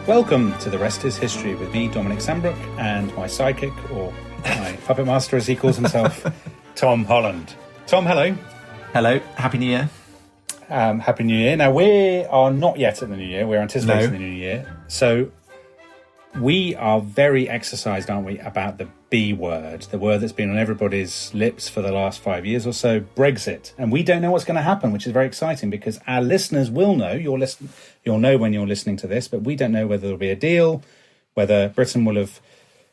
Welcome to The Rest is History with me, Dominic Sandbrook, and my sidekick, or my puppet master as he calls himself, Tom Holland. Tom, hello. Hello, Happy New Year. Happy New Year. Now, we are not yet at the New Year, we're anticipating the New Year. So we are very exercised, aren't we, about the B word, the word that's been on everybody's lips for the last 5 years or so, Brexit. And we don't know what's going to happen, which is very exciting because our listeners will know, you'll know when you're listening to this, but we don't know whether there'll be a deal, whether Britain will have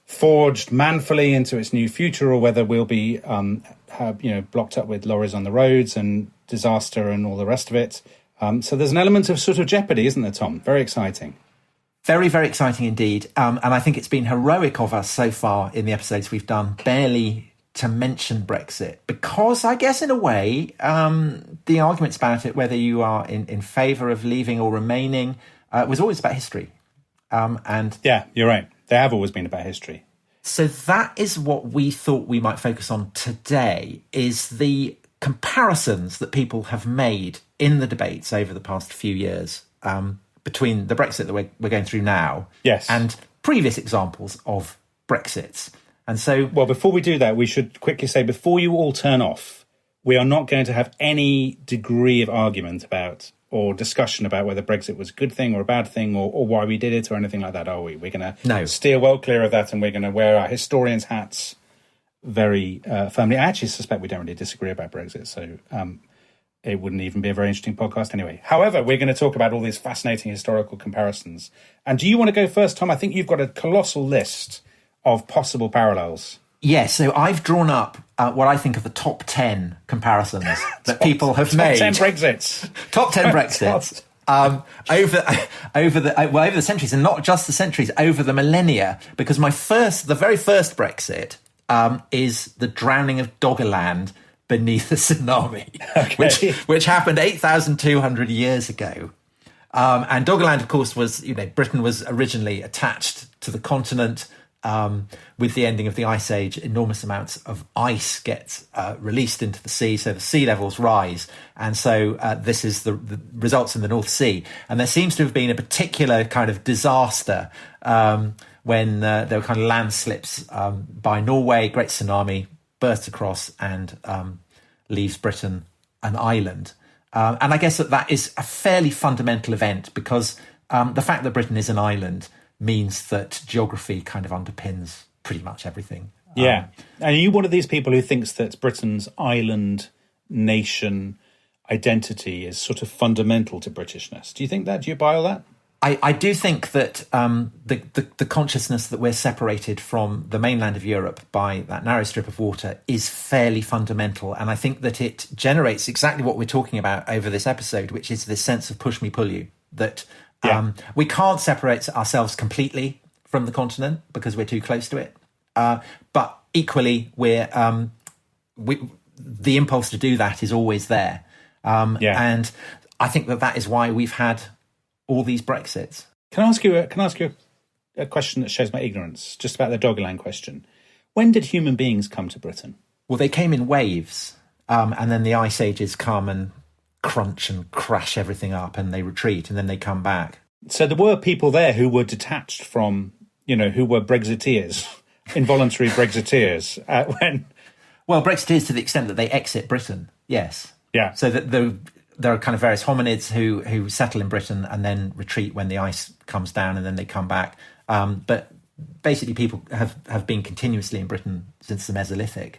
forged manfully into its new future, or whether we'll be blocked up with lorries on the roads and disaster and all the rest of it. So there's an element of sort of jeopardy, isn't there, Tom? Very exciting. Very, very exciting indeed. And I think it's been heroic of us so far in the episodes we've done, barely to mention Brexit, because I guess in a way, the arguments about it, whether you are in favour of leaving or remaining, was always about history. And yeah, you're right. They have always been about history. So that is what we thought we might focus on today, is the comparisons that people have made in the debates over the past few years, between the Brexit that we're going through now, yes, and previous examples of Brexits. And so, well, before we do that, we should quickly say, before you all turn off, we are not going to have any degree of argument about or discussion about whether Brexit was a good thing or a bad thing, or why we did it or anything like that, are we? We're going to steer well clear of that, and we're going to wear our historians' hats very firmly. I actually suspect we don't really disagree about Brexit, so it wouldn't even be a very interesting podcast anyway. However, we're going to talk about all these fascinating historical comparisons. And do you want to go first, Tom? I think you've got a colossal list of possible parallels. Yes, so I've drawn up what I think of the top 10 comparisons that people have made. Top 10 Brexits. Top 10 Brexits. Over the centuries, and not just the centuries, over the millennia. Because the very first Brexit is the drowning of Doggerland beneath a tsunami, which happened 8,200 years ago. And Doggerland, of course, was, Britain was originally attached to the continent. With the ending of the Ice Age, enormous amounts of ice gets released into the sea, so the sea levels rise. And so this is the results in the North Sea. And there seems to have been a particular kind of disaster when there were kind of landslips by Norway, great tsunami, bursts across and leaves Britain an island. And I guess that is a fairly fundamental event, because the fact that Britain is an island means that geography kind of underpins pretty much everything. Yeah. And are you one of these people who thinks that Britain's island nation identity is sort of fundamental to Britishness? Do you think that? Do you buy all that? I do think that the consciousness that we're separated from the mainland of Europe by that narrow strip of water is fairly fundamental. And I think that it generates exactly what we're talking about over this episode, which is this sense of push me, pull you, that we can't separate ourselves completely from the continent because we're too close to it. But equally, the impulse to do that is always there. And I think that is why we've had all these Brexits. Can I ask you a question that shows my ignorance, just about the Doggerland question? When did human beings come to Britain? Well, they came in waves, and then the ice ages come and crunch and crash everything up, and they retreat, and then they come back. So there were people there who were detached from, who were Brexiteers, involuntary Brexiteers. Well, Brexiteers to the extent that they exit Britain, yes. Yeah. So that there are kind of various hominids who settle in Britain and then retreat when the ice comes down, and then they come back. But basically people have been continuously in Britain since the Mesolithic.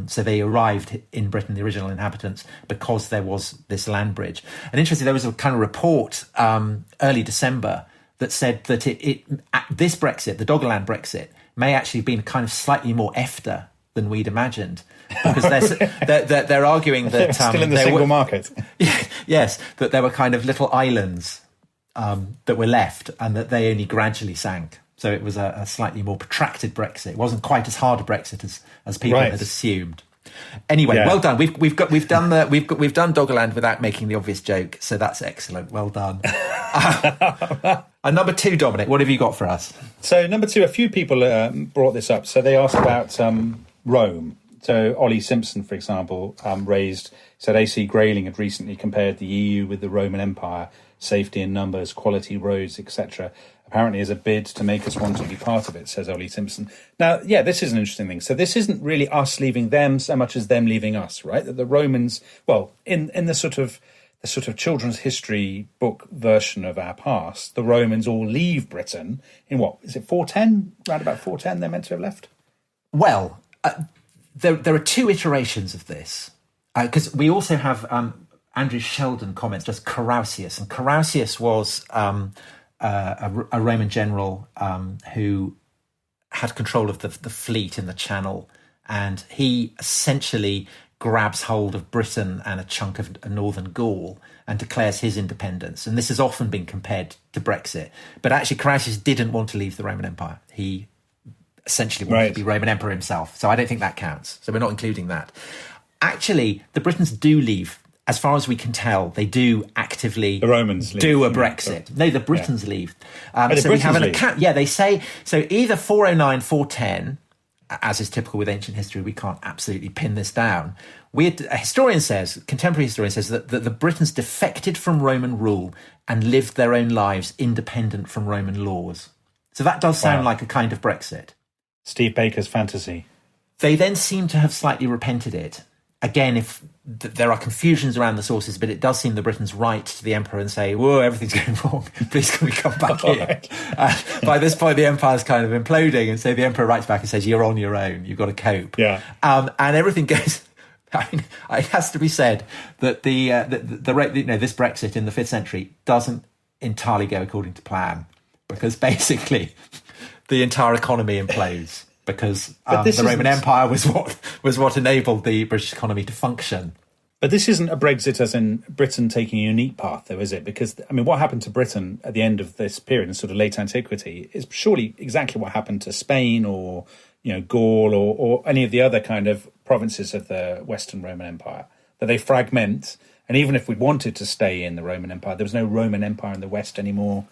So they arrived in Britain, the original inhabitants, because there was this land bridge. And interestingly, there was a kind of report early December that said that this Brexit, the Doggerland Brexit, may actually have been kind of slightly more EFTA than we'd imagined, because they're arguing that still in the single market. Yes, that there were kind of little islands that were left, and that they only gradually sank. So it was a slightly more protracted Brexit. It wasn't quite as hard a Brexit as people had assumed. Anyway, well done. We've done Doggerland without making the obvious joke, so that's excellent. Well done. And number 2, Dominic, what have you got for us? So number 2, a few people brought this up. So they asked about Rome. So Ollie Simpson, for example, said AC Grayling had recently compared the EU with the Roman Empire, safety in numbers, quality roads, etc. apparently is a bid to make us want to be part of it, says Ollie Simpson. Now, yeah, this is an interesting thing. So this isn't really us leaving them so much as them leaving us, right? That the Romans, well, in the sort of children's history book version of our past, the Romans all leave Britain in what, is it 410? Around about 410 they're meant to have left? Well, there are two iterations of this, because we also have Andrew Sheldon comments just Carausius, and Carausius was a Roman general who had control of the fleet in the Channel, and he essentially grabs hold of Britain and a chunk of northern Gaul and declares his independence. And this has often been compared to Brexit. But actually, Carausius didn't want to leave the Roman Empire. He essentially wanted to be Roman Emperor himself. So I don't think that counts. So we're not including that. Actually, the Britons do leave. As far as we can tell, they do actively the Romans do a Brexit. No, the Britons leave. So we have an account. Yeah, they say, so either 409, 410, as is typical with ancient history, we can't absolutely pin this down. A historian says, contemporary historian says, that the Britons defected from Roman rule and lived their own lives independent from Roman laws. So that does sound like a kind of Brexit. Steve Baker's fantasy. They then seem to have slightly repented it. Again, if there are confusions around the sources, but it does seem the Britons write to the emperor and say, whoa, everything's going wrong. Please can we come back here? By this point, the empire's kind of imploding. And so the emperor writes back and says, you're on your own. You've got to cope. Yeah. And everything goes... I mean, it has to be said that this Brexit in the 5th century doesn't entirely go according to plan, because basically the entire economy implodes. Because the Roman Empire was what enabled the British economy to function. But this isn't a Brexit as in Britain taking a unique path, though, is it? Because, I mean, what happened to Britain at the end of this period in sort of late antiquity is surely exactly what happened to Spain or, Gaul or any of the other kind of provinces of the Western Roman Empire, that they fragment. And even if we wanted to stay in the Roman Empire, there was no Roman Empire in the West anymore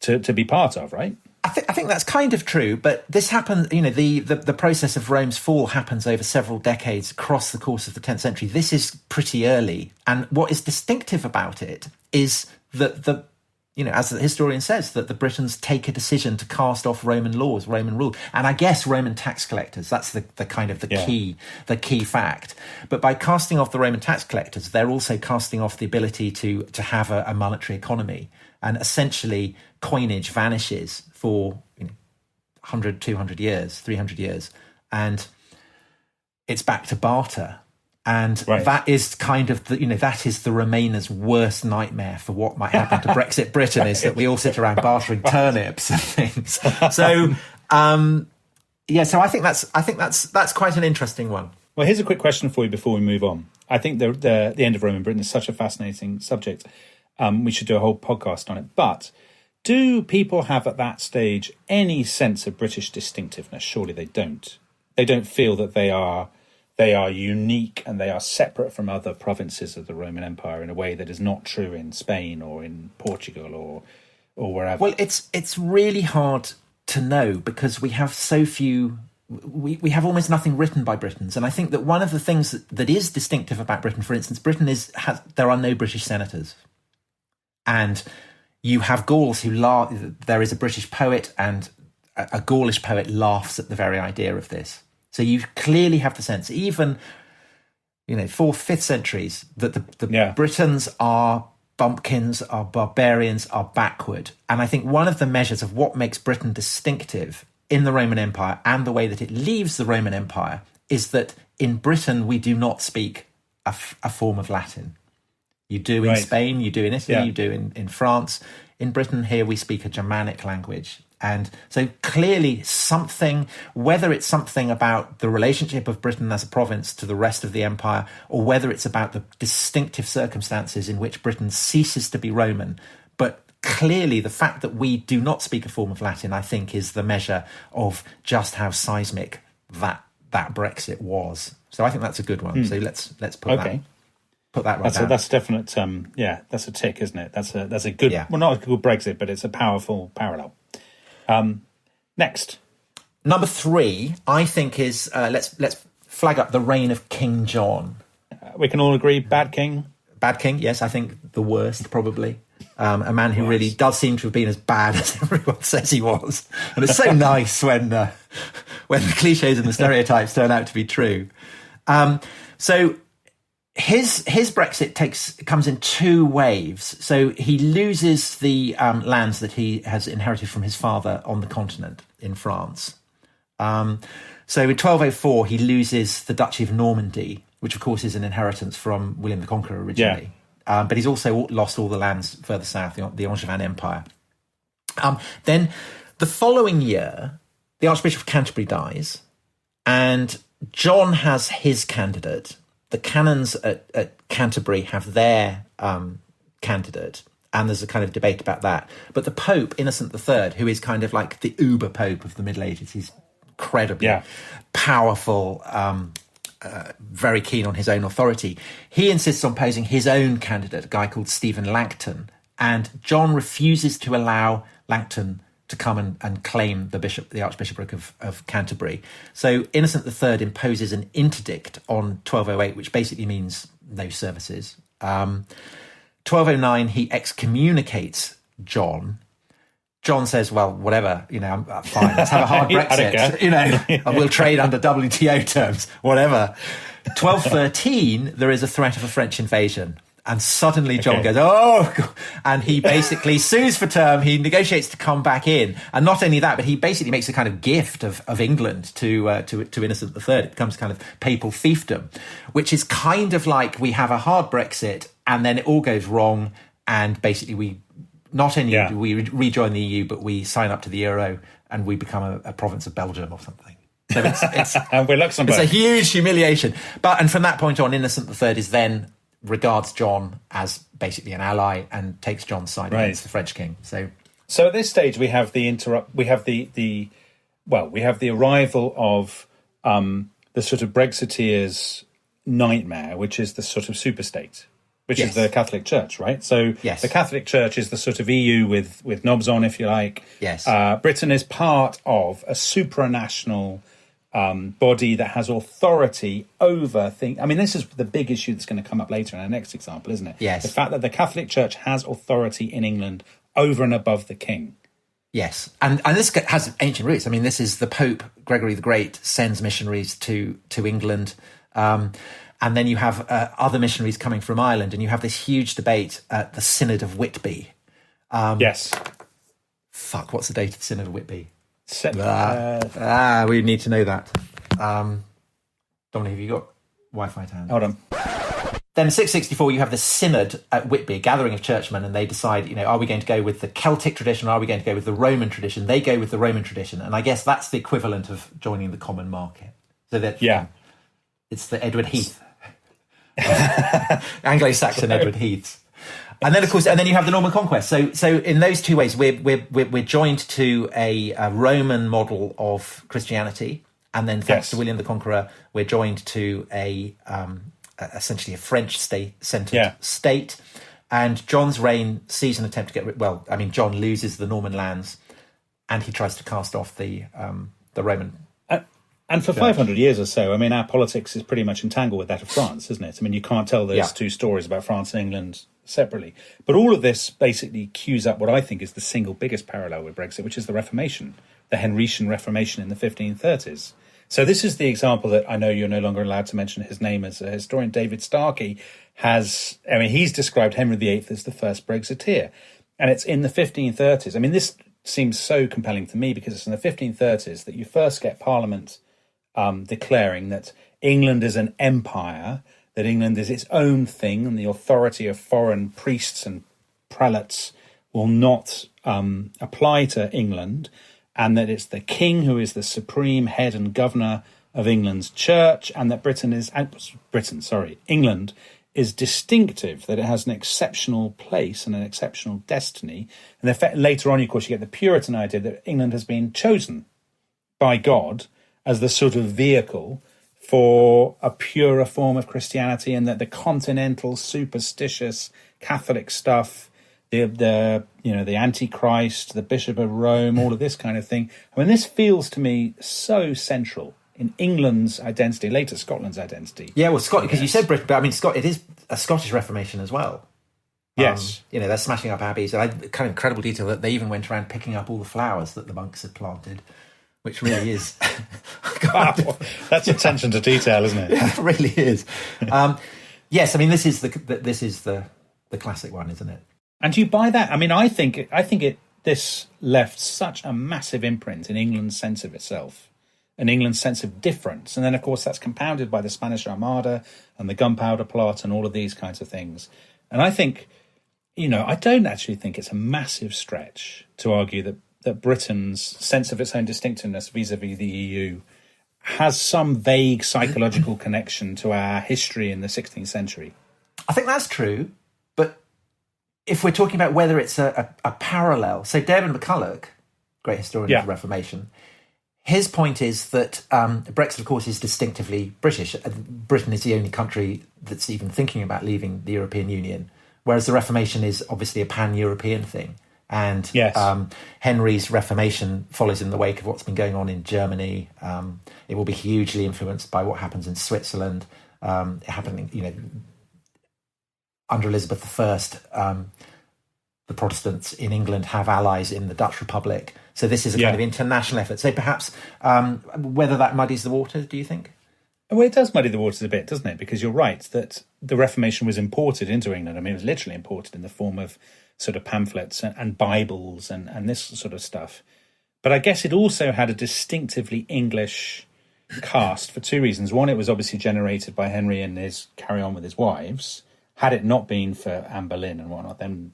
to be part of, right? I think that's kind of true, but this happened, the process of Rome's fall happens over several decades across the course of the 10th century. This is pretty early. And what is distinctive about it is that as the historian says, that the Britons take a decision to cast off Roman laws, Roman rule, and I guess Roman tax collectors. That's the key fact. But by casting off the Roman tax collectors, they're also casting off the ability to have a monetary economy. And essentially, coinage vanishes for 100, 200 years, 300 years. And it's back to barter. And that is kind of that is the Remainers' worst nightmare for what might happen to Brexit Britain, is that we all sit around bartering turnips and things. So, so I think that's quite an interesting one. Well, here's a quick question for you before we move on. I think the end of Roman Britain is such a fascinating subject. We should do a whole podcast on it. But do people have at that stage any sense of British distinctiveness? Surely they don't. They don't feel that they are unique and they are separate from other provinces of the Roman Empire in a way that is not true in Spain or in Portugal or wherever. Well, it's really hard to know because we have so few. We have almost nothing written by Britons, and I think that one of the things that is distinctive about Britain, for instance, there are no British senators, and you have Gauls there is a British poet, and a Gaulish poet laughs at the very idea of this. So you clearly have the sense, even 4th, 5th centuries, that the Britons are bumpkins, are barbarians, are backward. And I think one of the measures of what makes Britain distinctive in the Roman Empire and the way that it leaves the Roman Empire is that in Britain we do not speak a form of Latin. You do in Spain, you do in Italy, you do in France. In Britain here we speak a Germanic language. And so clearly something, whether it's something about the relationship of Britain as a province to the rest of the empire, or whether it's about the distinctive circumstances in which Britain ceases to be Roman, but clearly the fact that we do not speak a form of Latin, I think, is the measure of just how seismic that Brexit was. So I think that's a good one. So let's put that right down. That's a definite, that's a tick, isn't it? That's a good, well, not a good Brexit, but it's a powerful parallel. Next, number 3, I think is let's flag up the reign of King John. We can all agree, bad king. Bad king, yes. I think the worst, probably. a man who really does seem to have been as bad as everyone says he was. And it's so nice when the cliches and the stereotypes turn out to be true. So his Brexit comes in two waves. So he loses the lands that he has inherited from his father on the continent in France. So in 1204, he loses the Duchy of Normandy, which of course is an inheritance from William the Conqueror originally. Yeah. But he's also lost all the lands further south, the Angevin Empire. Then the following year, the Archbishop of Canterbury dies, and John has his candidate. The canons at Canterbury have their candidate, and there's a kind of debate about that. But the Pope, Innocent III, who is kind of like the uber Pope of the Middle Ages, he's incredibly powerful, very keen on his own authority. He insists on posing his own candidate, a guy called Stephen Langton, and John refuses to allow Langton to come and claim the Archbishopric of Canterbury. So Innocent III imposes an interdict on 1208, which basically means no services. 1209, he excommunicates John. John says, well, whatever, I'm fine, let's have a hard Brexit, we'll trade under WTO terms, whatever. 1213, there is a threat of a French invasion. And suddenly John goes, oh, and he basically sues for term. He negotiates to come back in. And not only that, but he basically makes a kind of gift of England to Innocent III. It becomes kind of papal fiefdom, which is kind of like we have a hard Brexit and then it all goes wrong. And basically we not only do we rejoin the EU, but we sign up to the euro and we become a province of Belgium or something. So it's and we're Luxembourg. It's a huge humiliation. And from that point on, Innocent III is then regards John as basically an ally and takes John's side against the French king. So at this stage we have the arrival of the sort of Brexiteers' nightmare, which is the sort of superstate, which is the Catholic Church, right? So the Catholic Church is the sort of EU with knobs on, if you like. Yes. Britain is part of a supranational body that has authority over things. I mean, this is the big issue that's going to come up later in our next example, isn't it? Yes. The fact that the Catholic Church has authority in England over and above the king. Yes. And this has ancient roots. I mean, this is the Pope, Gregory the Great, sends missionaries to England. And then you have other missionaries coming from Ireland, and you have this huge debate at the Synod of Whitby. Yes. Fuck, what's the date of the Synod of Whitby? We need to know that. Dominic, have you got Wi-Fi to hand? Hold on. Then in 664, you have the Synod at Whitby, a gathering of churchmen, and they decide, are we going to go with the Celtic tradition or are we going to go with the Roman tradition? They go with the Roman tradition, and I guess that's the equivalent of joining the common market. So that it's the Edward Heath. Anglo-Saxon Edward Heaths. And then, of course, you have the Norman Conquest. So in those two ways, we're joined to a Roman model of Christianity, and then thanks to William the Conqueror, we're joined to essentially a French state-centered state. And John's reign sees an attempt to get John loses the Norman lands, and he tries to cast off the Roman. And for 500 years or so, I mean, our politics is pretty much entangled with that of France, isn't it? I mean, you can't tell those two stories about France and England separately. But all of this basically cues up what I think is the single biggest parallel with Brexit, which is the Reformation, the Henrician Reformation in the 1530s. So this is the example that I know you're no longer allowed to mention his name as a historian. David Starkey he's described Henry VIII as the first Brexiteer. And it's in the 1530s. I mean, this seems so compelling to me because it's in the 1530s that you first get Parliament declaring that England is an empire, that England is its own thing, and the authority of foreign priests and prelates will not apply to England, and that it's the king who is the supreme head and governor of England's church, and that England is distinctive, that it has an exceptional place and an exceptional destiny. And later on, of course, you get the Puritan idea that England has been chosen by God as the sort of vehicle for a purer form of Christianity, and that the continental superstitious Catholic stuff, the Antichrist, the Bishop of Rome, all of this kind of thing. I mean, this feels to me so central in England's identity, later Scotland's identity. Yeah, well, Scotland, because you said Britain, but I mean, it is a Scottish Reformation as well. Yes. They're smashing up abbeys. And kind of incredible detail that they even went around picking up all the flowers that the monks had planted, which really is... Wow, that's attention to detail, isn't it? Yeah, it really is. Yes, I mean, this is the classic one, isn't it? And do you buy that? I mean, I think this left such a massive imprint in England's sense of itself, and England's sense of difference. And then, of course, that's compounded by the Spanish Armada and the Gunpowder Plot and all of these kinds of things. And I think, I don't actually think it's a massive stretch to argue that Britain's sense of its own distinctiveness vis-a-vis the EU has some vague psychological connection to our history in the 16th century. I think that's true, but if we're talking about whether it's a parallel, so David McCulloch, great historian of the Reformation, his point is that Brexit, of course, is distinctively British. Britain is the only country that's even thinking about leaving the European Union, whereas the Reformation is obviously a pan-European thing. And Henry's Reformation follows in the wake of what's been going on in Germany. It will be hugely influenced by what happens in Switzerland. Happening, under Elizabeth I, the Protestants in England have allies in the Dutch Republic. So this is a kind of international effort. So perhaps whether that muddies the waters, do you think? Well, it does muddy the waters a bit, doesn't it? Because you're right that the Reformation was imported into England. I mean, it was literally imported in the form of sort of pamphlets and Bibles and this sort of stuff. But I guess it also had a distinctively English cast for two reasons. One, it was obviously generated by Henry and his carry on with his wives. Had it not been for Anne Boleyn and whatnot, then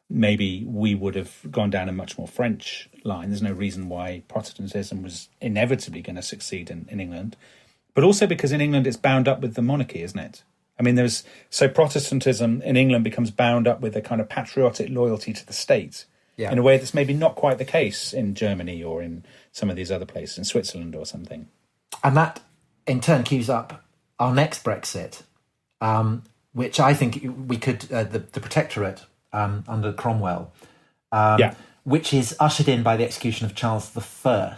maybe we would have gone down a much more French line. There's no reason why Protestantism was inevitably going to succeed in England. But also because in England it's bound up with the monarchy, isn't it? I mean, Protestantism in England becomes bound up with a kind of patriotic loyalty to the state in a way that's maybe not quite the case in Germany or in some of these other places, in Switzerland or something. And that, in turn, cues up our next Brexit, which I think we could, the Protectorate under Cromwell, which is ushered in by the execution of Charles I.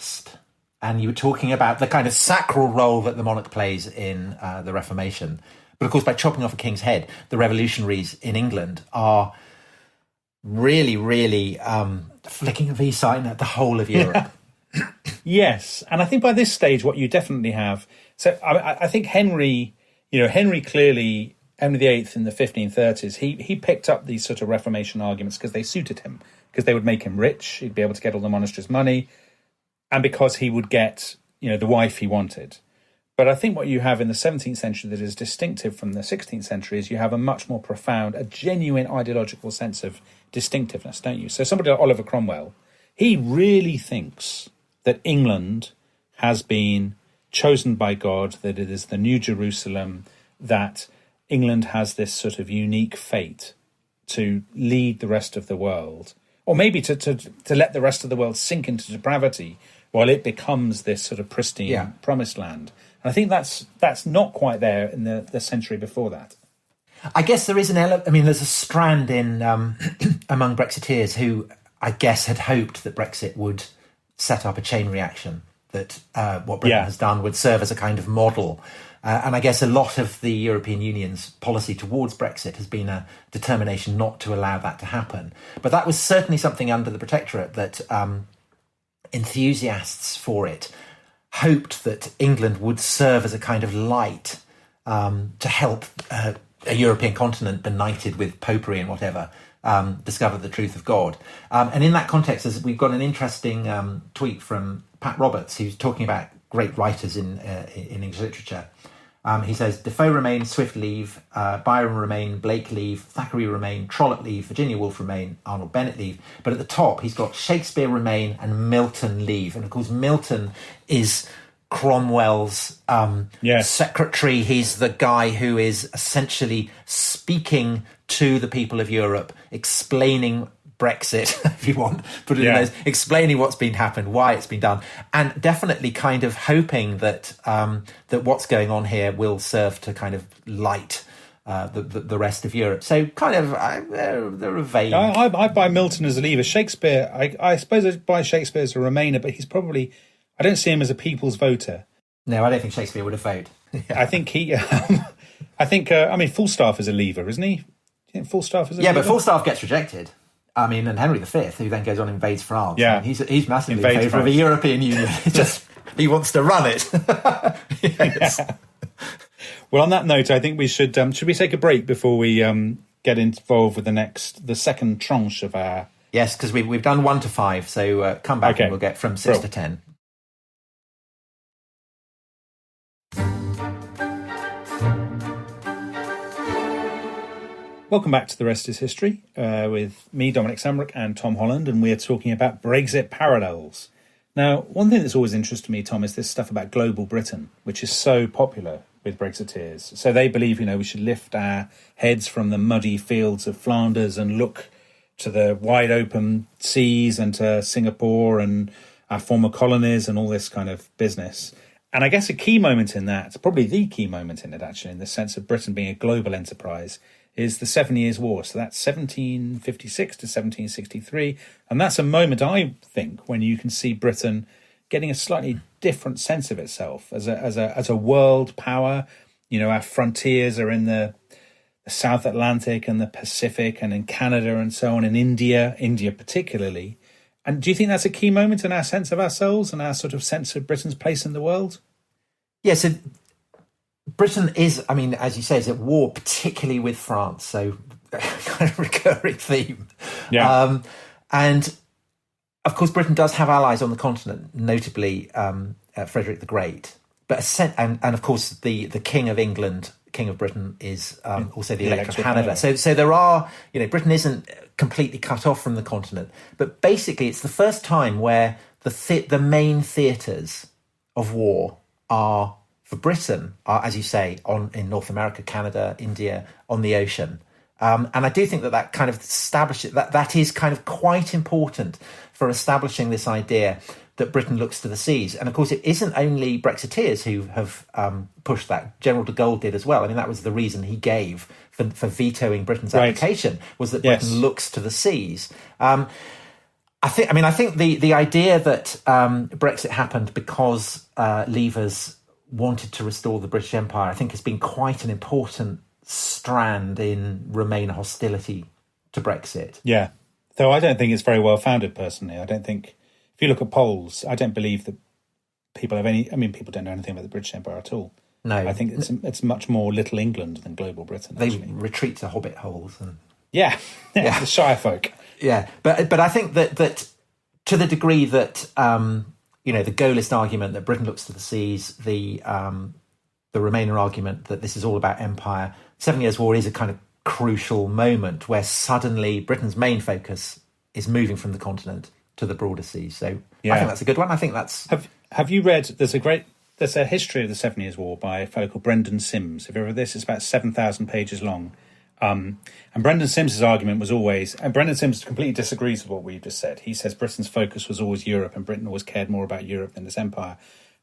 And you were talking about the kind of sacral role that the monarch plays in the Reformation. But of course, by chopping off a king's head, the revolutionaries in England are really, really flicking a V sign at the whole of Europe. Yes. And I think by this stage, what you definitely have... So I think Henry clearly, Henry VIII in the 1530s, he picked up these sort of Reformation arguments because they suited him, because they would make him rich, he'd be able to get all the monasteries' money, and because he would get, the wife he wanted. But I think what you have in the 17th century that is distinctive from the 16th century is you have a much more profound, a genuine ideological sense of distinctiveness, don't you? So somebody like Oliver Cromwell, he really thinks that England has been chosen by God, that it is the New Jerusalem, that England has this sort of unique fate to lead the rest of the world, or maybe to let the rest of the world sink into depravity while it becomes this sort of pristine promised land. And I think that's not quite there in the century before that. I guess there is there's a strand in among Brexiteers who, I guess, had hoped that Brexit would set up a chain reaction, that what Britain has done would serve as a kind of model. And I guess a lot of the European Union's policy towards Brexit has been a determination not to allow that to happen. But that was certainly something under the Protectorate that enthusiasts for it hoped that England would serve as a kind of light to help a European continent benighted with popery and whatever discover the truth of God. And in that context, we've got an interesting tweet from Pat Roberts, who's talking about great writers in English literature. He says, Defoe remain, Swift leave, Byron remain, Blake leave, Thackeray remain, Trollope leave, Virginia Woolf remain, Arnold Bennett leave. But at the top, he's got Shakespeare remain and Milton leave. And of course, Milton is Cromwell's secretary. He's the guy who is essentially speaking to the people of Europe, explaining Brexit, if you want, put it in those, explaining what's been happened, why it's been done, and definitely kind of hoping that that what's going on here will serve to kind of light the rest of Europe. So kind of they're a vague. I buy Milton as a leaver. Shakespeare, I suppose I buy Shakespeare as a remainer, but he's probably, I don't see him as a people's voter. No, I don't think Shakespeare would have voted. I think Falstaff is a leaver, isn't he? you think Falstaff is a Yeah, leader? but Falstaff gets rejected. I mean, and Henry V, who then goes on and invades France. Yeah. I mean, he's massively Invades in favour of a France. European Union. He wants to run it. Yes. Well, on that note, I think we should we take a break before we get involved with the second tranche of our... Yes, because we've done 1 to 5, so come back Okay. and we'll get from 6 Cool. to 10. Welcome back to The Rest is History with me, Dominic Sandbrook, and Tom Holland, and we're talking about Brexit parallels. Now, one thing that's always interested me, Tom, is this stuff about global Britain, which is so popular with Brexiteers. So they believe, we should lift our heads from the muddy fields of Flanders and look to the wide open seas and to Singapore and our former colonies and all this kind of business. And I guess a key moment in that, probably the key moment in it, actually, in the sense of Britain being a global enterprise, is the 7 Years' War. So that's 1756 to 1763. And that's a moment, I think, when you can see Britain getting a slightly different sense of itself as a world power. Our frontiers are in the South Atlantic and the Pacific and in Canada and so on, in India particularly. And do you think that's a key moment in our sense of ourselves and our sort of sense of Britain's place in the world? Yeah, so Britain is, I mean, as you say, is at war, particularly with France. So kind of recurring theme. Yeah. And of course, Britain does have allies on the continent, notably Frederick the Great. But and of course, the King of England, King of Britain, is also the Elector of Hanover. So there are, Britain isn't completely cut off from the continent. But basically, it's the first time where the main theatres of war are, for Britain, are, as you say, in North America, Canada, India, on the ocean. And I do think that kind of establishes that is kind of quite important for establishing this idea that Britain looks to the seas. And of course, it isn't only Brexiteers who have pushed that. General de Gaulle did as well. I mean, that was the reason he gave for vetoing Britain's application, was that Britain looks to the seas. I think the idea that Brexit happened because Leavers wanted to restore the British Empire, I think, has been quite an important strand in Remainer hostility to Brexit. Yeah, though I don't think it's very well founded personally. I don't think, if you look at polls, I don't believe that people have people don't know anything about the British Empire at all. No, I think it's much more Little England than global Britain. They actually retreat to hobbit holes and yeah, the Shire folk. Yeah, but I think that to the degree that the Gaullist argument that Britain looks to the seas, the Remainer argument that this is all about empire, 7 Years' War is a kind of crucial moment where suddenly Britain's main focus is moving from the continent to the broader seas. So I think that's a good one. I think that's... Have you read, there's a history of the 7 Years' War by a fellow called Brendan Sims. Have you ever read this? It's about 7,000 pages long. And Brendan Sims's argument was always, and Brendan Sims completely disagrees with what we've just said. He says Britain's focus was always Europe and Britain always cared more about Europe than its empire.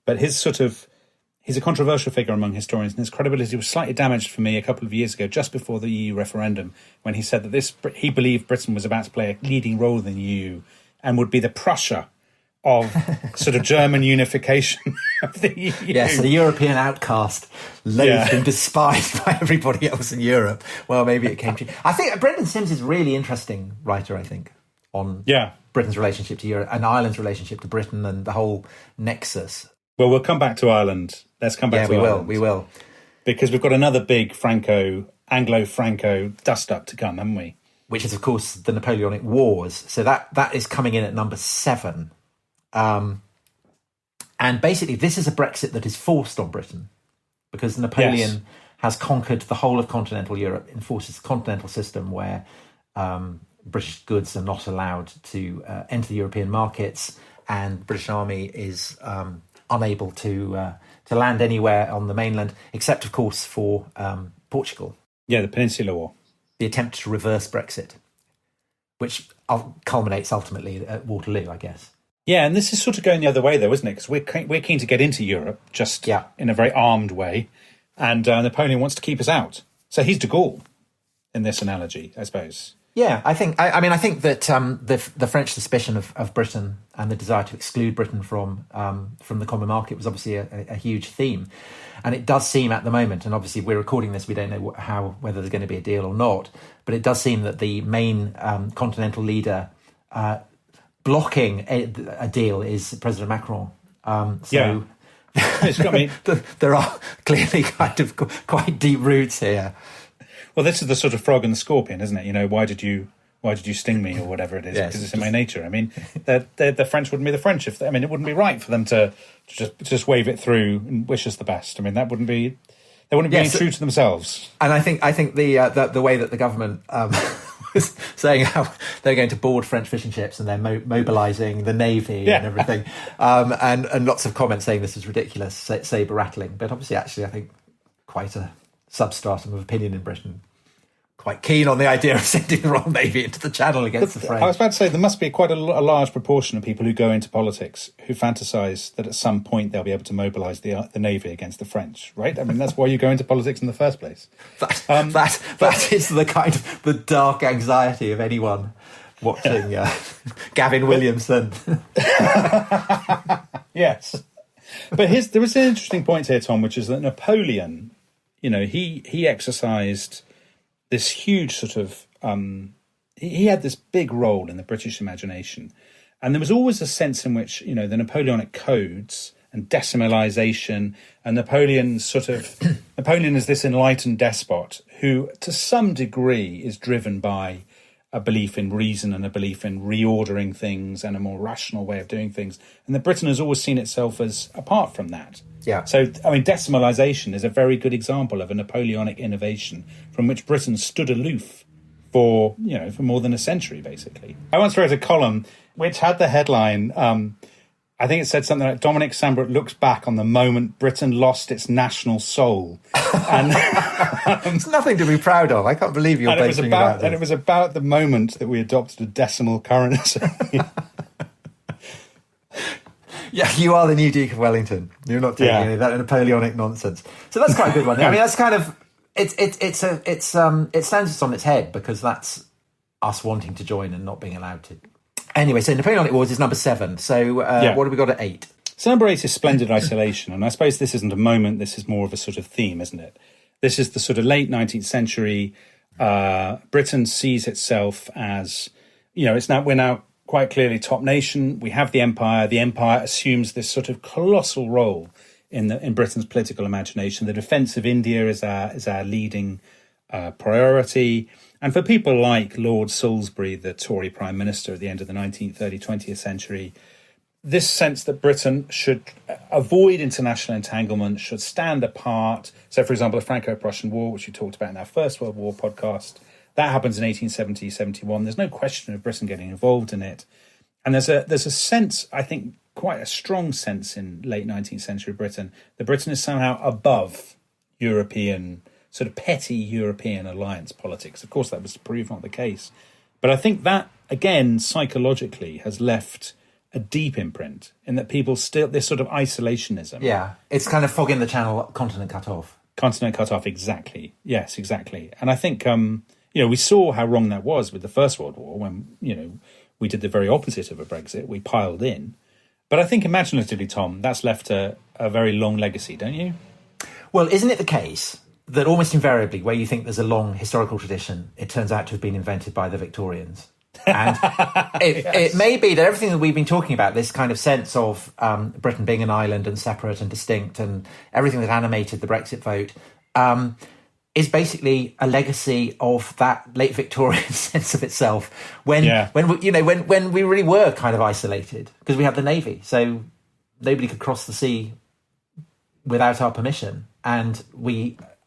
But he's a controversial figure among historians, and his credibility was slightly damaged for me a couple of years ago, just before the EU referendum, when he said that he believed Britain was about to play a leading role in the EU and would be the Prussia of sort of German unification of the EU. Yes, the European outcast, loathed and despised by everybody else in Europe. Well, maybe it came to... I think Brendan Sims is a really interesting writer, I think, on Britain's relationship to Europe and Ireland's relationship to Britain and the whole nexus. Well, we'll come back to Ireland. Let's come back to Ireland. We will. Because we've got another big Anglo-Franco dust-up to come, haven't we? Which is, of course, the Napoleonic Wars. So that is coming in at number 7. And basically, this is a Brexit that is forced on Britain because Napoleon has conquered the whole of continental Europe, enforces the continental system where British goods are not allowed to enter the European markets, and the British Army is unable to land anywhere on the mainland, except, of course, for Portugal. Yeah, the Peninsular War. The attempt to reverse Brexit, which culminates ultimately at Waterloo, I guess. Yeah, and this is sort of going the other way, though, isn't it? Because we're keen to get into Europe, just in a very armed way, and Napoleon wants to keep us out. So he's de Gaulle in this analogy, I suppose. Yeah, I think that the French suspicion of Britain and the desire to exclude Britain from the common market was obviously a huge theme, and it does seem at the moment, and obviously we're recording this, we don't know whether there's going to be a deal or not, but it does seem that the main continental leader blocking a deal is President Macron. Yeah. I mean, there are clearly kind of quite deep roots here. Well, this is the sort of frog and the scorpion, isn't it? You know, why did you sting me, or whatever it is? Because it's in my nature. I mean, the French wouldn't be the French it wouldn't be right for them to just wave it through and wish us the best. I mean, they wouldn't be being true to themselves. And I think the way that the government was saying how they're going to board French fishing ships and they're mobilising the navy and everything, and lots of comments saying this is ridiculous, sabre rattling. But obviously, actually, I think quite a substratum of opinion in Britain quite keen on the idea of sending the Royal Navy into the Channel against the French. I was about to say, there must be quite a large proportion of people who go into politics who fantasise that at some point they'll be able to mobilise the Navy against the French, right? I mean, that's why you go into politics in the first place. That is the kind of the dark anxiety of anyone watching Gavin Williamson. Yes. But there was an interesting point here, Tom, which is that Napoleon, you know, he exercised this huge sort of he had this big role in the British imagination, and there was always a sense in which, you know, the Napoleonic codes and decimalisation, and Napoleon is this enlightened despot who to some degree is driven by a belief in reason and a belief in reordering things and a more rational way of doing things, and that Britain has always seen itself as apart from that. Yeah. So, I mean, decimalisation is a very good example of a Napoleonic innovation from which Britain stood aloof for more than a century, basically. I once wrote a column which had the headline, I think it said something like, Dominic Sandbrook looks back on the moment Britain lost its national soul. And it's nothing to be proud of. I can't believe you're boasting about this. And it was about the moment that we adopted a decimal currency. Yeah, you are the new Duke of Wellington. You're not taking any of that Napoleonic nonsense. So that's quite a good one. I mean, that's kind of it stands us on its head, because that's us wanting to join and not being allowed to. Anyway, so Napoleonic Wars is number 7. So what have we got at 8? So number 8 is splendid isolation, and I suppose this isn't a moment. This is more of a sort of theme, isn't it? This is the sort of late 19th century. Britain sees itself as, you know, we're now quite clearly top nation. We have the empire. The empire assumes this sort of colossal role in Britain's political imagination. The defence of India is our leading priority. And for people like Lord Salisbury, the Tory Prime Minister at the end of the 19th, early 20th century, this sense that Britain should avoid international entanglement, should stand apart. So, for example, the Franco-Prussian War, which we talked about in our First World War podcast, that happens in 1870-71. There's no question of Britain getting involved in it. And there's a sense, I think, quite a strong sense in late 19th century Britain, that Britain is somehow above European, sort of petty European alliance politics. Of course, that was to prove not the case. But I think that, again, psychologically has left a deep imprint in that people still, this sort of isolationism. Yeah, it's kind of fogging the Channel, continent cut off. Continent cut off, exactly. Yes, exactly. And I think, we saw how wrong that was with the First World War when, we did the very opposite of a Brexit. We piled in. But I think imaginatively, Tom, that's left a very long legacy, don't you? Well, isn't it the case that almost invariably where you think there's a long historical tradition, it turns out to have been invented by the Victorians? And it may be that everything that we've been talking about, this kind of sense of Britain being an island and separate and distinct and everything that animated the Brexit vote, is basically a legacy of that late Victorian sense of itself when we really were kind of isolated because we had the Navy. So nobody could cross the sea without our permission. And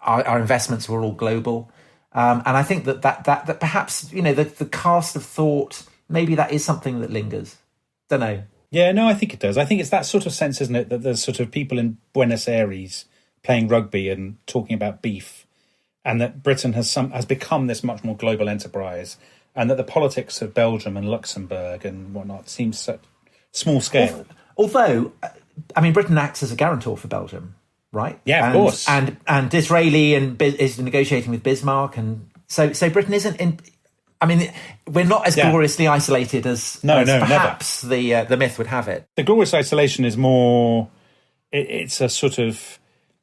our investments were all global. And I think that perhaps, the cast of thought, maybe that is something that lingers. Don't know. Yeah, no, I think it does. I think it's that sort of sense, isn't it, that there's sort of people in Buenos Aires playing rugby and talking about beef, and that Britain has become this much more global enterprise, and that the politics of Belgium and Luxembourg and whatnot seems so small scale. Although, I mean, Britain acts as a guarantor for Belgium. Right. Yeah, of course. And Disraeli is negotiating with Bismarck, and so Britain isn't I mean, we're not as gloriously isolated as perhaps the myth would have it. The glorious isolation is more, it's a sort of,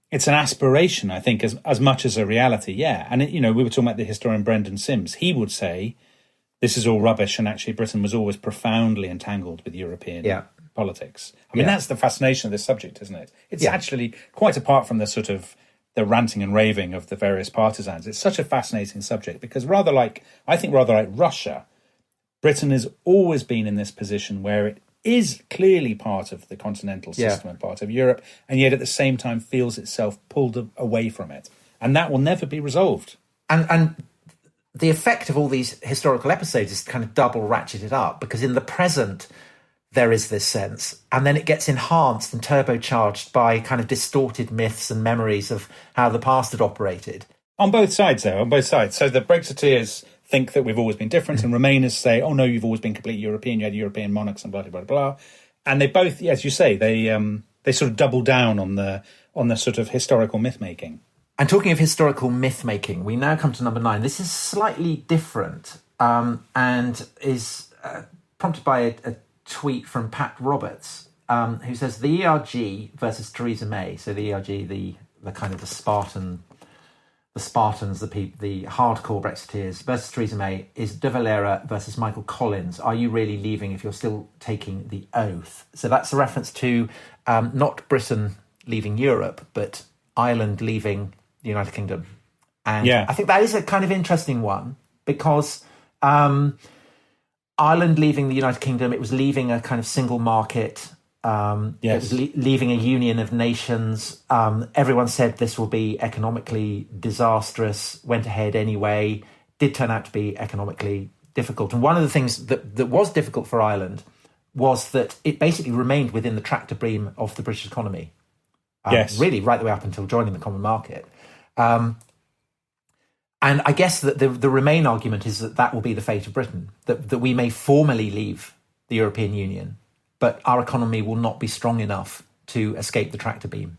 it's an aspiration, I think, as much as a reality, yeah. And, we were talking about the historian Brendan Sims. He would say this is all rubbish, and actually Britain was always profoundly entangled with European politics. I mean, that's the fascination of this subject, isn't it? It's actually, quite apart from the sort of the ranting and raving of the various partisans, it's such a fascinating subject because rather like Russia, Britain has always been in this position where it is clearly part of the continental system and part of Europe, and yet at the same time feels itself pulled away from it. And that will never be resolved. And the effect of all these historical episodes is kind of double ratcheted up, because in the present there is this sense, and then it gets enhanced and turbocharged by kind of distorted myths and memories of how the past had operated. On both sides, though, on both sides. So the Brexiteers think that we've always been different, and Remainers say, oh no, you've always been completely European, you had European monarchs and blah, blah, blah, blah. And they both, as you say, they sort of double down on the sort of historical myth-making. And talking of historical myth-making, we now come to number 9. This is slightly different and is prompted by a tweet from Pat Roberts, who says the ERG versus Theresa May. So the ERG, the kind of the Spartans, the hardcore Brexiteers versus Theresa May is De Valera versus Michael Collins. Are you really leaving if you're still taking the oath? So that's a reference to not Britain leaving Europe, but Ireland leaving the United Kingdom. And I think that is a kind of interesting one because Ireland leaving the United Kingdom, it was leaving a kind of single market. It was leaving a union of nations. Everyone said this will be economically disastrous, went ahead anyway, did turn out to be economically difficult. And one of the things that was difficult for Ireland was that it basically remained within the tractor beam of the British economy. Really, right the way up until joining the common market. And I guess that the Remain argument is that will be the fate of Britain, that we may formally leave the European Union, but our economy will not be strong enough to escape the tractor beam.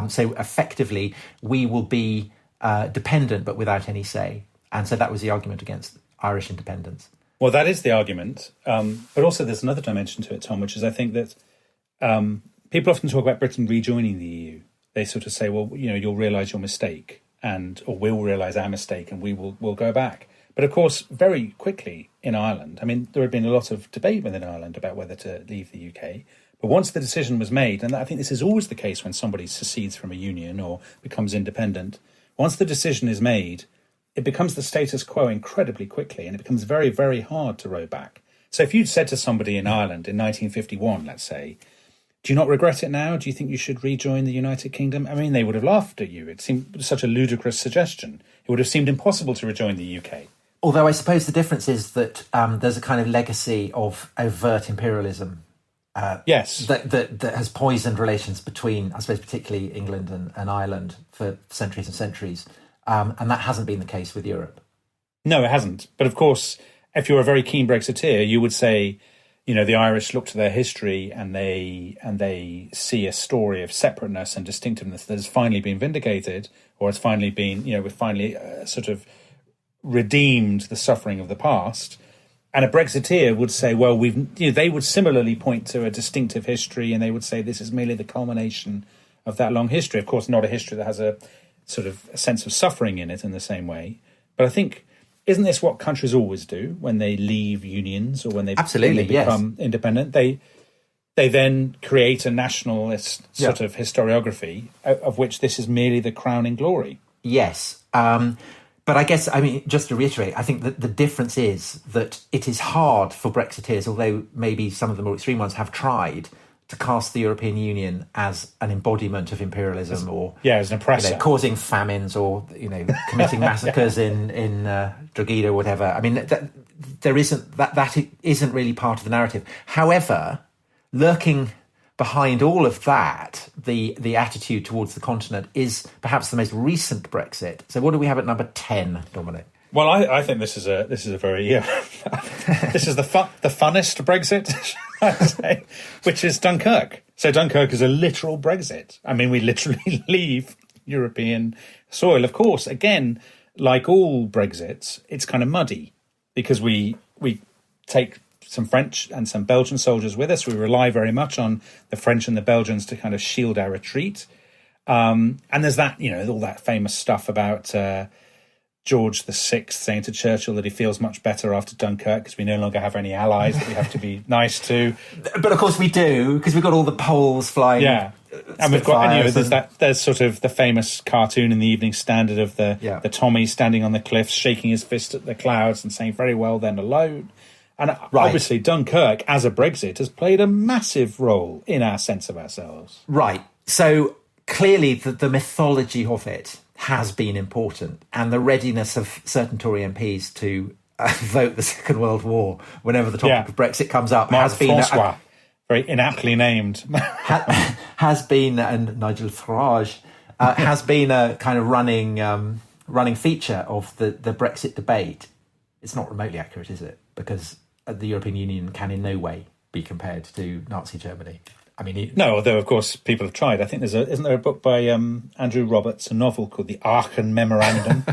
So effectively, we will be dependent, but without any say. And so that was the argument against Irish independence. Well, that is the argument. But also there's another dimension to it, Tom, which is I think that people often talk about Britain rejoining the EU. They sort of say, well, you'll realise your mistake, or we'll realise our mistake and we'll go back. But of course, very quickly in Ireland, I mean, there had been a lot of debate within Ireland about whether to leave the UK. But once the decision was made, and I think this is always the case when somebody secedes from a union or becomes independent, once the decision is made, it becomes the status quo incredibly quickly, and it becomes very, very hard to row back. So if you'd said to somebody in Ireland in 1951, let's say, do you not regret it now? Do you think you should rejoin the United Kingdom? I mean, they would have laughed at you. It seemed such a ludicrous suggestion. It would have seemed impossible to rejoin the UK. Although I suppose the difference is that there's a kind of legacy of overt imperialism. That has poisoned relations between, I suppose, particularly England and Ireland for centuries and centuries. And that hasn't been the case with Europe. No, it hasn't. But of course, if you're a very keen Brexiteer, you would say, the Irish look to their history and they see a story of separateness and distinctiveness that has finally been vindicated, or has finally been, we've finally sort of redeemed the suffering of the past. And a Brexiteer would say, well, they would similarly point to a distinctive history, and they would say this is merely the culmination of that long history. Of course, not a history that has a sort of a sense of suffering in it in the same way. But I think, isn't this what countries always do when they leave unions or when they become independent? They then create a nationalist sort of historiography of which this is merely the crowning glory. Yes. But I guess, just to reiterate, I think that the difference is that it is hard for Brexiteers, although maybe some of the more extreme ones have tried, to cast the European Union as an embodiment of imperialism as an oppressor, causing famines or committing massacres in Drogheda or whatever. I mean, that isn't really part of the narrative. However, lurking behind all of that, the attitude towards the continent is perhaps the most recent Brexit. So, what do we have at number 10, Dominic? Well, I think this is a very this is the funnest Brexit, I'd say, which is Dunkirk. So Dunkirk is a literal Brexit. I mean, we literally leave European soil. Of course, again, like all Brexits, it's kind of muddy because we take some French and some Belgian soldiers with us. We rely very much on the French and the Belgians to kind of shield our retreat. And there's that, all that famous stuff about George VI saying to Churchill that he feels much better after Dunkirk because we no longer have any allies that we have to be nice to. But of course we do, because we've got all the Poles flying. Yeah. And we've got, there's sort of the famous cartoon in the Evening Standard of the Tommy standing on the cliffs, shaking his fist at the clouds and saying, very well then, alone. And obviously Dunkirk, as a Brexit, has played a massive role in our sense of ourselves. Right. So clearly the mythology of it has been important, and the readiness of certain Tory MPs to vote the Second World War whenever the topic of Brexit comes up Mark has been... François, very inaptly named. has been, and Nigel Farage, has been a kind of running feature of the Brexit debate. It's not remotely accurate, is it? Because the European Union can in no way be compared to Nazi Germany. I mean, no, although of course people have tried. I think isn't there a book by Andrew Roberts, a novel called The Aachen Memorandum,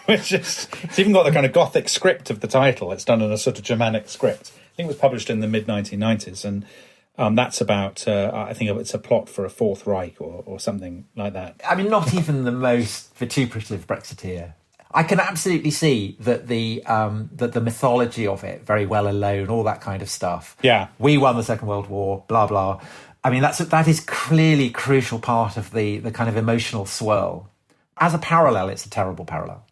which is, it's even got the kind of Gothic script of the title. It's done in a sort of Germanic script. I think it was published in the mid-1990s, and that's about, I think it's a plot for a Fourth Reich or something like that. I mean, not even the most vituperative Brexiteer. I can absolutely see that the mythology of it, very well alone, all that kind of stuff. Yeah, we won the Second World War, blah blah. I mean, that is clearly a crucial part of the kind of emotional swirl. As a parallel, it's a terrible parallel.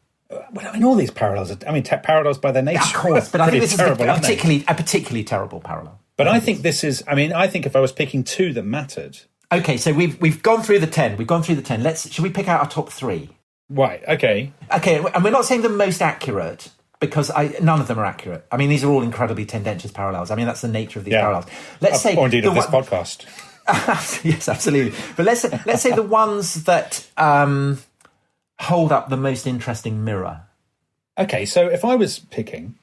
Well, I mean, all these parallels. Parallels by their nature, of course. But I think this terrible, is a particularly terrible parallel. But I think this is. I mean, I think if I was picking two that mattered. Okay, so we've gone through the 10. Should we pick out our top 3? Right, okay. Okay, and we're not saying the most accurate, because none of them are accurate. I mean, these are all incredibly tendentious parallels. I mean, that's the nature of these parallels. Let's say... Or indeed of this podcast. Yes, absolutely. But let's say the ones that hold up the most interesting mirror. Okay, so if I was picking...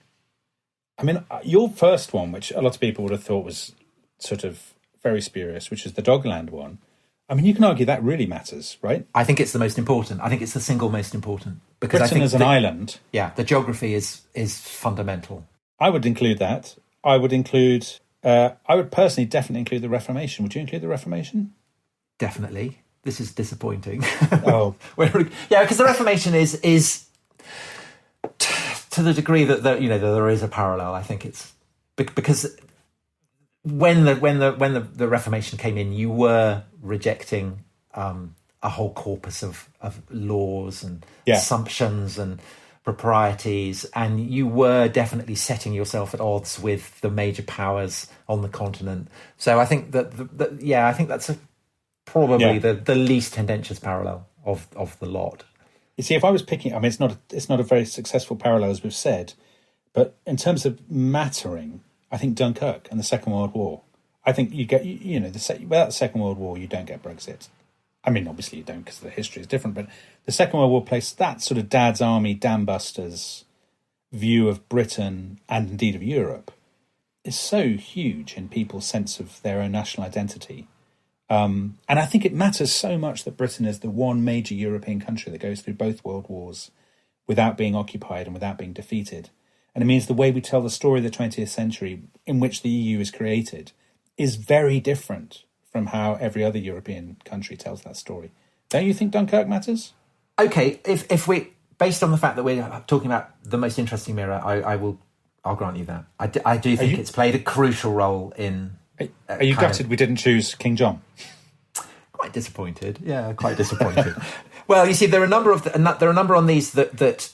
I mean, your first one, which a lot of people would have thought was sort of very spurious, which is the Dogland one, I mean, you can argue that really matters, right? I think it's the most important. I think it's the single most important. Because Britain I think as an island. Yeah, the geography is fundamental. I would include that. I would personally definitely include the Reformation. Would you include the Reformation? Definitely. This is disappointing. Oh. Yeah, because the Reformation is to the degree that there is a parallel. I think it's because when the Reformation came in, you were rejecting a whole corpus of laws and assumptions and proprieties, and you were definitely setting yourself at odds with the major powers on the continent. So I think I think that's probably the least tendentious parallel of the lot. You see, if I was picking, I mean, it's not a very successful parallel, as we've said, but in terms of mattering, I think Dunkirk and the Second World War. I think you get, without the Second World War, you don't get Brexit. I mean, obviously you don't because the history is different, but the Second World War placed that sort of Dad's Army, dam busters view of Britain and indeed of Europe is so huge in people's sense of their own national identity. And I think it matters so much that Britain is the one major European country that goes through both world wars without being occupied and without being defeated. And it means the way we tell the story of the 20th century in which the EU is created is very different from how every other European country tells that story. Don't you think Dunkirk matters? Okay, if we, based on the fact that we're talking about the most interesting mirror, I'll grant you that. I do think it's played a crucial role in... Are you gutted we didn't choose King John? Quite disappointed. Yeah, quite disappointed. Well, you see, there are a number on these that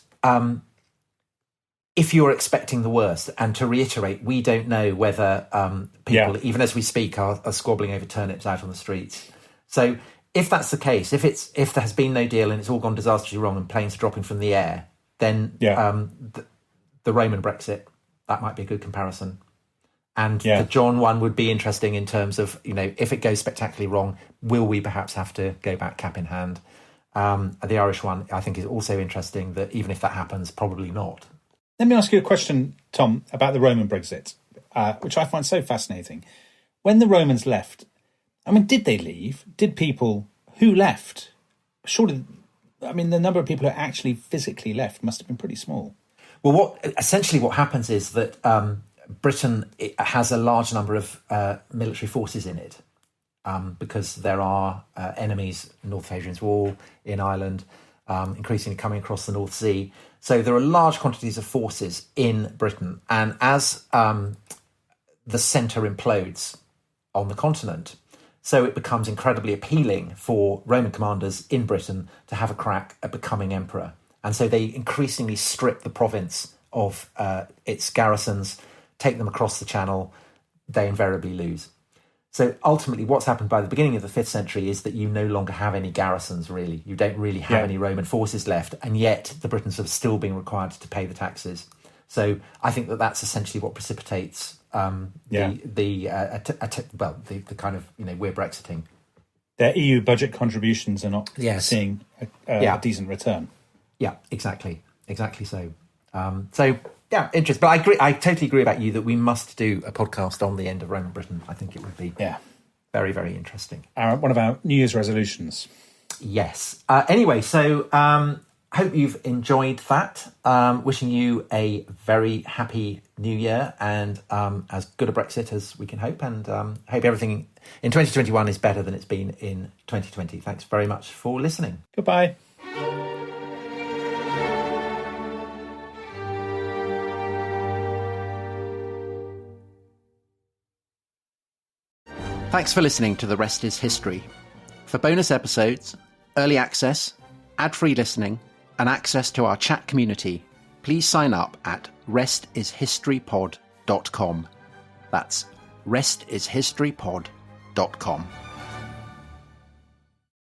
if you're expecting the worst, and to reiterate, we don't know whether people, even as we speak, are squabbling over turnips out on the streets. So if that's the case, if there has been no deal and it's all gone disastrously wrong and planes are dropping from the air, then the Roman Brexit, that might be a good comparison. And the John one would be interesting in terms of, if it goes spectacularly wrong, will we perhaps have to go back cap in hand? The Irish one, I think, is also interesting that even if that happens, probably not. Let me ask you a question, Tom, about the Roman Brexit, which I find so fascinating. When the Romans left, I mean, did they leave? Did people who left? Surely, I mean, the number of people who actually physically left must have been pretty small. Well, what happens is that Britain has a large number of military forces in it because there are enemies, North Hadrian's Wall in Ireland, increasingly coming across the North Sea. So there are large quantities of forces in Britain. And as the centre implodes on the continent, so it becomes incredibly appealing for Roman commanders in Britain to have a crack at becoming emperor. And so they increasingly strip the province of its garrisons, take them across the Channel. They invariably lose. So ultimately what's happened by the beginning of the 5th century is that you no longer have any garrisons, really. You don't really have any Roman forces left, and yet the Britons have still been required to pay the taxes. So I think that's essentially what precipitates the kind of, we're Brexiting. Their EU budget contributions are not seeing a decent return. Yeah, exactly so. Interesting. But I totally agree about you that we must do a podcast on the end of Roman Britain. I think it would be very, very interesting. One of our New Year's resolutions. Yes. Anyway, so hope you've enjoyed that. Wishing you a very happy New Year and as good a Brexit as we can hope. And hope everything in 2021 is better than it's been in 2020. Thanks very much for listening. Goodbye. Thanks for listening to The Rest is History. For bonus episodes, early access, ad-free listening, and access to our chat community, please sign up at restishistorypod.com. That's restishistorypod.com.